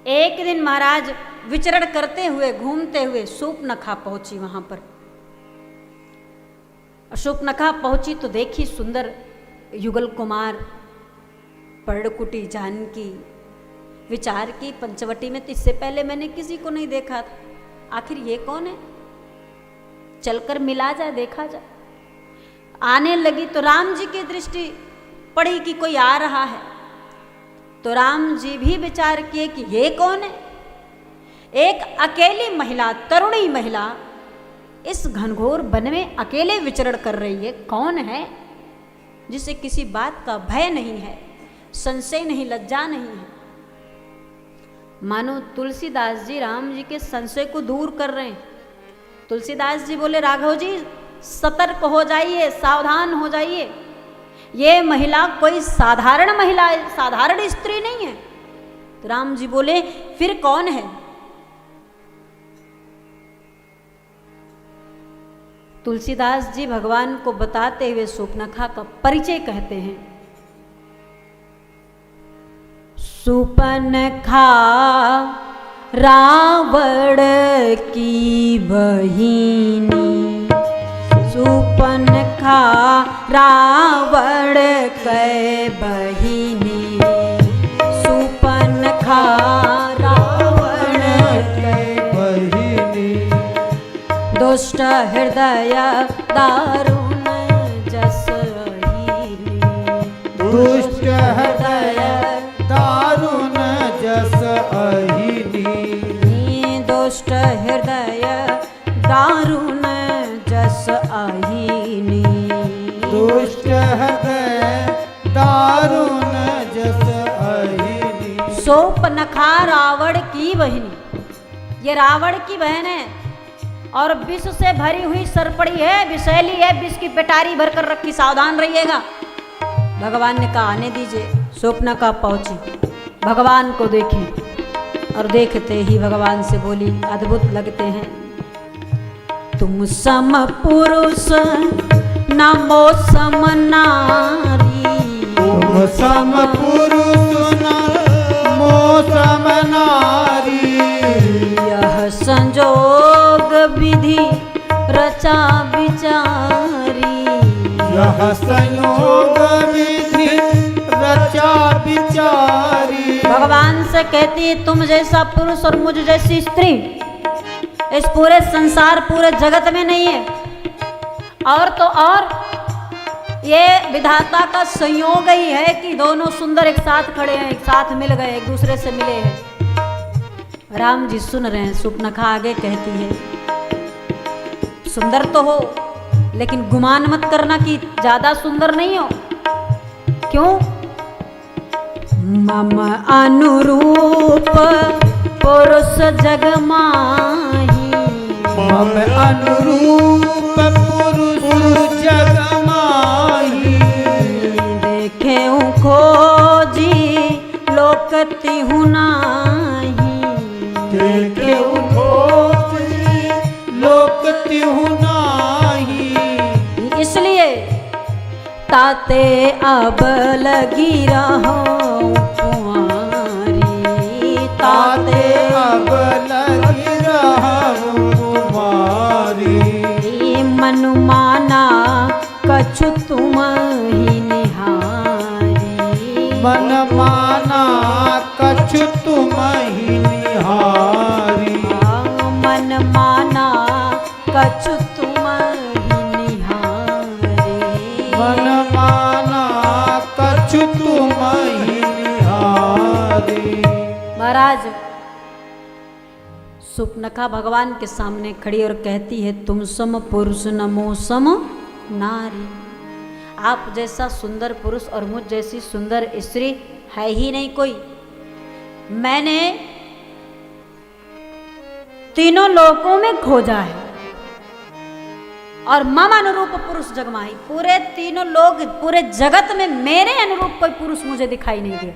एक दिन महाराज विचरण करते हुए घूमते हुए शूर्पणखा पहुंची वहां पर। शूर्पणखा पहुंची तो देखी सुंदर युगल कुमार, पर्णकुटी जानकी, विचार की पंचवटी में तो इससे पहले मैंने किसी को नहीं देखा था, आखिर ये कौन है, चलकर मिला जाए, देखा जाए। आने लगी तो राम जी की दृष्टि पड़ी कि कोई आ रहा है, तो राम जी भी विचार किए कि ये कौन है। एक अकेली महिला, तरुणी महिला इस घनघोर वन में अकेले विचरण कर रही है, कौन है जिसे किसी बात का भय नहीं है, संशय नहीं, लज्जा नहीं है। मानो तुलसीदास जी राम जी के संशय को दूर कर रहे हैं। तुलसीदास जी बोले, राघव जी सतर्क हो जाइए, सावधान हो जाइए, ये महिला कोई साधारण महिला है, साधारण स्त्री नहीं है। तो राम जी बोले, फिर कौन है? तुलसीदास जी भगवान को बताते हुए शूर्पणखा का परिचय कहते हैं। शूर्पणखा रावण की बहिनी, शूर्पणखा रावण के बहिनी, शूर्पणखा रावण के बहिनी, दुष्ट हृदय दारुण जस अहिनी, दुष्ट हृदय दारुण जस अहिनी, दुष्ट हृदय दारुण जस अहिनी, दुष्ट हृदय दारुण जस अहिनी। शूर्पणखा रावण की बहिनी, ये रावण की बहन है और विष से भरी हुई सरपड़ी है, विषैली है, विष की पेटारी भरकर रखी, सावधान रहिएगा। भगवान ने कहा आने दीजिए। शूर्पणखा पहुंची, भगवान को देखी और देखते ही भगवान से बोली, अद्भुत लगते हैं, तुम सम पुरुष नमो सम नारी, तुम सम पुरुष नमो सम नारी, यह संजोग विधि रचा विचारी, यह संयोग विधि रचा विचारी। भगवान से कहती है, तुम जैसा पुरुष और मुझ जैसी स्त्री इस पूरे संसार, पूरे जगत में नहीं है। और तो और ये विधाता का संयोग ही है कि दोनों सुंदर एक साथ खड़े हैं, एक साथ मिल गए, एक दूसरे से मिले हैं। राम जी सुन रहे हैं। शूर्पणखा आगे कहती है, सुंदर तो हो लेकिन गुमान मत करना कि ज्यादा सुंदर नहीं हो। क्यों? मम अनुरूप पुरुष जग माही, मम अनुरूप पुरुष जग माही, देखे खोजी लोकति हूँ नाही, देखे खोजी लोकति हूँ नाही। इसलिए ताते अब लगी रहो कुंवारी, ताते अब लगी रहूं कुमारी, मनु माना कछु तुम ही निहारी, मन माना कछु तुम ही निहारी, मन माना कछु तुम ही निहारी, मन माना कछु तुम ही निहारी। महाराज शूर्पणखा भगवान के सामने खड़ी और कहती है, तुम सम पुरुष नमो सम नारी, आप जैसा सुंदर पुरुष और मुझ जैसी सुंदर स्त्री है ही नहीं कोई। मैंने तीनों लोकों में खोजा है और मम अनुरूप पुरुष जगमाही, पूरे तीनों लोग, पूरे जगत में मेरे अनुरूप कोई पुरुष मुझे दिखाई नहीं दिया।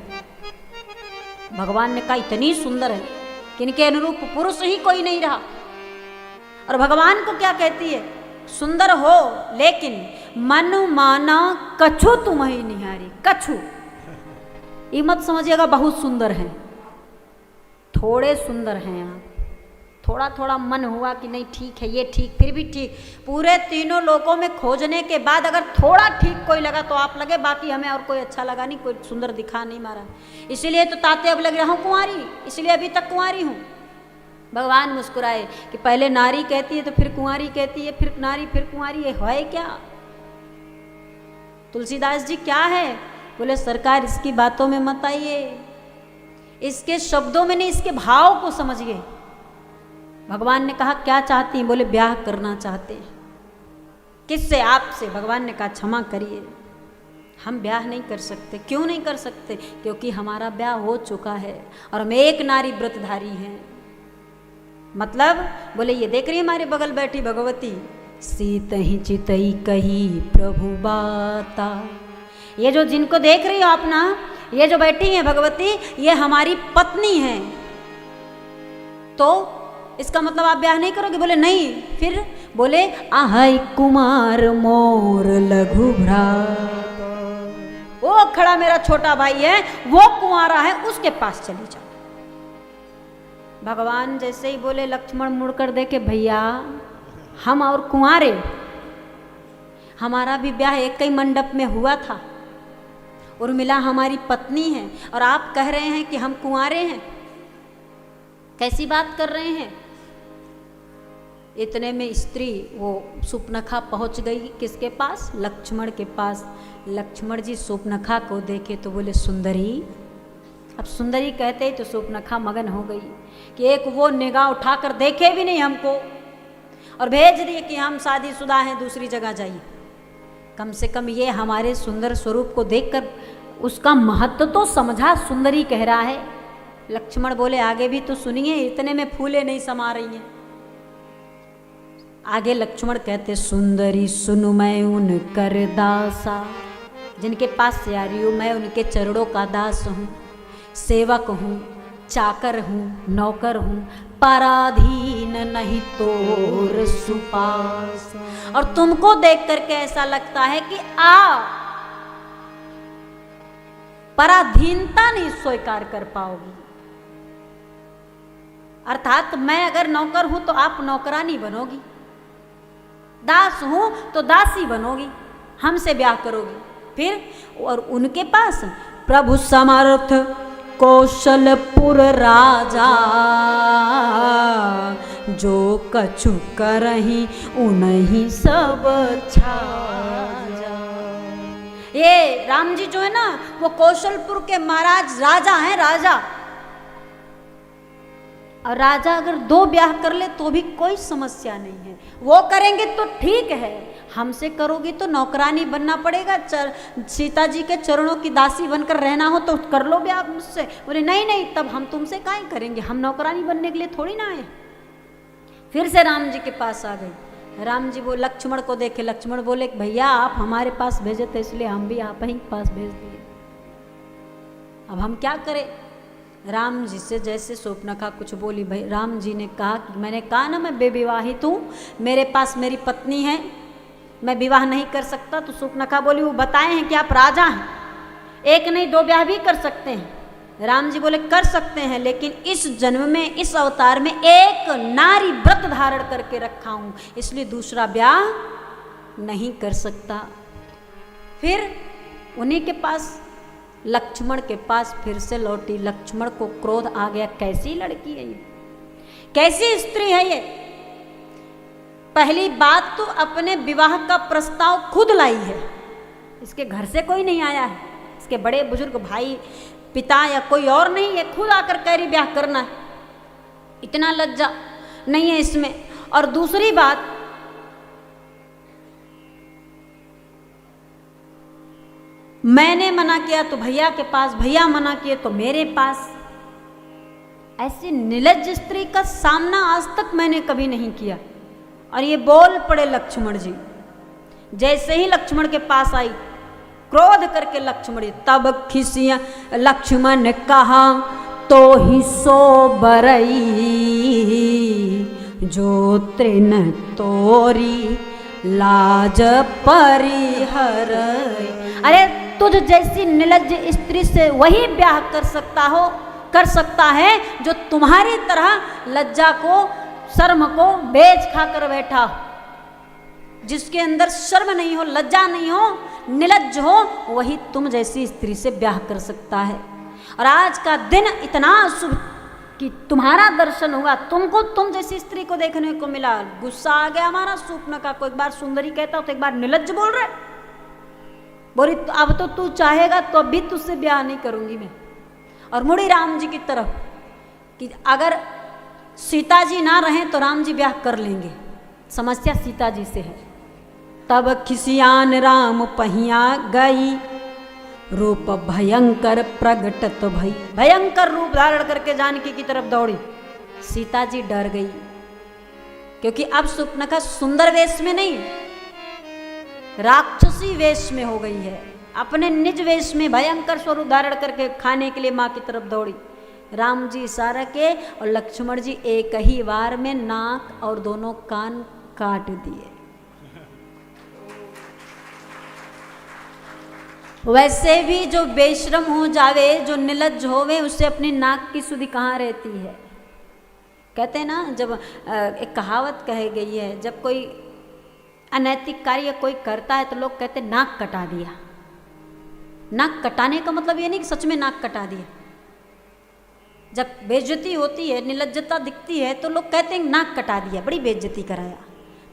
भगवान ने कहा इतनी सुंदर है कि इनके अनुरूप पुरुष ही कोई नहीं रहा। और भगवान को क्या कहती है, सुंदर हो लेकिन मन माना कछु तुम्हें निहारी। कछु ये मत समझिएगा बहुत सुंदर है, थोड़े सुंदर हैं आप, थोड़ा थोड़ा मन हुआ कि नहीं ठीक है ये ठीक, फिर भी ठीक, पूरे तीनों लोकों में खोजने के बाद अगर थोड़ा ठीक कोई लगा तो आप लगे, बाकी हमें और कोई अच्छा लगा नहीं, कोई सुंदर दिखा नहीं मारा, इसीलिए तो ताते अब लग रहा हूँ कुंवारी, इसलिए अभी तक कुंवारी हूँ। भगवान मुस्कुराए कि पहले नारी कहती है तो फिर कुंवारी कहती है, फिर नारी फिर कुंवारी, है क्या? तुलसीदास जी क्या है? बोले सरकार इसकी बातों में मत आइए, इसके शब्दों में नहीं, इसके भाव को समझिए। भगवान ने कहा क्या चाहती हैं? बोले ब्याह करना चाहते हैं। किससे? आपसे। भगवान ने कहा क्षमा करिए, हम ब्याह नहीं कर सकते। क्यों नहीं कर सकते? क्योंकि हमारा ब्याह हो चुका है और हम एक नारी व्रतधारी हैं। मतलब बोले ये देख रही है हमारे बगल बैठी भगवती, सीत ही चितई कही प्रभु बाता, ये जो जिनको देख रही हो आप ना, ये जो बैठी है भगवती, ये हमारी पत्नी है। तो इसका मतलब आप ब्याह नहीं करोगे? बोले नहीं। फिर बोले आहै कुमार मोर लघु भ्रात, वो खड़ा मेरा छोटा भाई है, वो कुंवारा है, उसके पास चली जाओ। भगवान जैसे ही बोले, लक्ष्मण मुड़कर देखे, भैया हम और कुंवारे, हमारा भी ब्याह एक ही मंडप में हुआ था, उर्मिला हमारी पत्नी है और आप कह रहे हैं कि हम कुंवारे हैं, कैसी बात कर रहे हैं? इतने में स्त्री वो सुपनखा पहुंच गई किसके पास? लक्ष्मण के पास। लक्ष्मण जी सुपनखा को देखे तो बोले सुंदरी। अब सुंदरी कहते ही तो सुपनखा मगन हो गई कि एक वो निगाह उठाकर देखे भी नहीं हमको और भेज दिए कि हम शादीशुदा हैं, दूसरी जगह जाइए। कम से कम ये हमारे सुंदर स्वरूप को देखकर उसका महत्व तो समझा, सुंदरी कह रहा है। लक्ष्मण बोले आगे भी तो सुनिए, इतने में फूले नहीं समा रही हैं। आगे लक्ष्मण कहते, सुंदरी सुनु मैं उन कर दासा, जिनके पास से आ रही हूँ मैं उनके चरणों का दास हूँ, सेवक हूँ, चाकर हूँ, नौकर हूँ, पराधीन नहीं तोर सुपास। और तुमको देख करके ऐसा लगता है कि पराधीनता नहीं स्वीकार कर पाओगी। अर्थात मैं अगर नौकर हूं तो आप नौकरानी बनोगी, दास हूं तो दासी बनोगी, हमसे ब्याह करोगी। फिर और उनके पास प्रभु समर्थ कौशलपुर राजा, जो कछु करही उन्हीं सब छाजा। ये राम जी जो है ना, वो कौशलपुर के महाराज राजा हैं, राजा। और राजा अगर दो ब्याह कर ले तो भी कोई समस्या नहीं है, वो करेंगे तो ठीक है, हमसे करोगी तो नौकरानी बनना पड़ेगा, सीता जी के चरणों की दासी बनकर रहना हो तो कर लो ब्याह मुझसे। बोले नहीं नहीं, तब हम तुमसे काहे करेंगे, हम नौकरानी बनने के लिए थोड़ी ना आए। फिर से राम जी के पास आ गई। राम जी वो लक्ष्मण को देखे, लक्ष्मण बोले भैया आप हमारे पास भेजे थे इसलिए हम भी आप ही के पास भेज दिए, अब हम क्या करें। राम जी से जैसे शूर्पणखा कुछ बोली, भाई राम जी ने कहा कि मैंने कहा ना मैं बेविवाहित हूँ, मेरे पास मेरी पत्नी है, मैं विवाह नहीं कर सकता। तो शूर्पणखा बोली वो बताए हैं कि आप राजा हैं, एक नहीं दो ब्याह भी कर सकते हैं। राम जी बोले कर सकते हैं, लेकिन इस जन्म में इस अवतार में एक नारी व्रत धारण करके रखा हूँ, इसलिए दूसरा ब्याह नहीं कर सकता। फिर उन्हीं के पास लक्ष्मण के पास फिर से लौटी। लक्ष्मण को क्रोध आ गया, कैसी लड़की है ये, कैसी स्त्री है ये। पहली बात तो अपने विवाह का प्रस्ताव खुद लाई है, इसके घर से कोई नहीं आया है, इसके बड़े बुजुर्ग भाई पिता या कोई और नहीं, ये खुद आकर कह रही ब्याह करना है, इतना लज्जा नहीं है इसमें। और दूसरी बात, मैंने मना किया तो भैया के पास, भैया मना किए तो मेरे पास। ऐसी निर्लज्ज स्त्री का सामना आज तक मैंने कभी नहीं किया। और ये बोल पड़े लक्ष्मण जी। जैसे ही लक्ष्मण के पास आई, क्रोध करके लक्ष्मण, तब खिसिया लक्ष्मण कहा तो ही सो बरई, जो तृण तोरी लाज परिहर। अरे तुझ जैसी निर्लज्ज स्त्री से वही ब्याह कर सकता हो कर सकता है जो तुम्हारी तरह लज्जा को, शर्म को बेच खाकर बैठा, जिसके अंदर शर्म नहीं हो, लज्जा नहीं हो, निर्लज्ज हो, वही तुम जैसी स्त्री से ब्याह कर सकता है। और आज का दिन इतना शुभ कि तुम्हारा दर्शन हुआ, तुमको तुम जैसी स्त्री को देखने को मिला। गुस्सा आ गया हमारा स्वप्न का, कोई एक बार सुंदरी कहता हो तो एक बार निर्लज्ज बोल रहे, बोली अब तो तू चाहेगा तो अभी तुझसे ब्याह नहीं करूंगी मैं। और मुड़ी राम जी की तरफ कि अगर सीता जी ना रहें तो राम जी ब्याह कर लेंगे, समस्या सीता जी से है। तब खिसियान राम पहिया गई, रूप भयंकर प्रगटत भई। भयंकर रूप धारण करके जानकी की तरफ दौड़ी। सीता जी डर गई, क्योंकि अब सुपनखा सुंदर वेश में नहीं, राक्षसी वेश में हो गई है। अपने निज वेश में भयंकर स्वरूप धारण करके खाने के लिए माँ की तरफ दौड़ी। राम जी इशारा के और लक्ष्मण जी एक ही बार में नाक और दोनों कान काट दिए। वैसे भी जो बेशरम हो जावे, जो निर्लज्ज होवे, उससे अपनी नाक की सुधि कहाँ रहती है। कहते हैं ना, जब एक कहावत कही गई है, जब कोई अनैतिक कार्य कोई करता है तो लोग कहते हैं नाक कटा दिया। नाक कटाने का मतलब ये नहीं कि सच में नाक कटा दिया। जब बेइज्जती होती है, निर्लज्जता दिखती है, तो लोग कहते हैं नाक कटा दिया, बड़ी बेइज्जती कराया।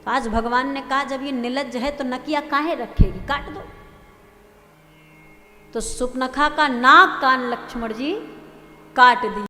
तो आज भगवान ने कहा जब ये निर्लज्ज है तो नकिया काहे रखेगी, काट दो। तो सुपनखा का नाक कान लक्ष्मण जी काट दिए।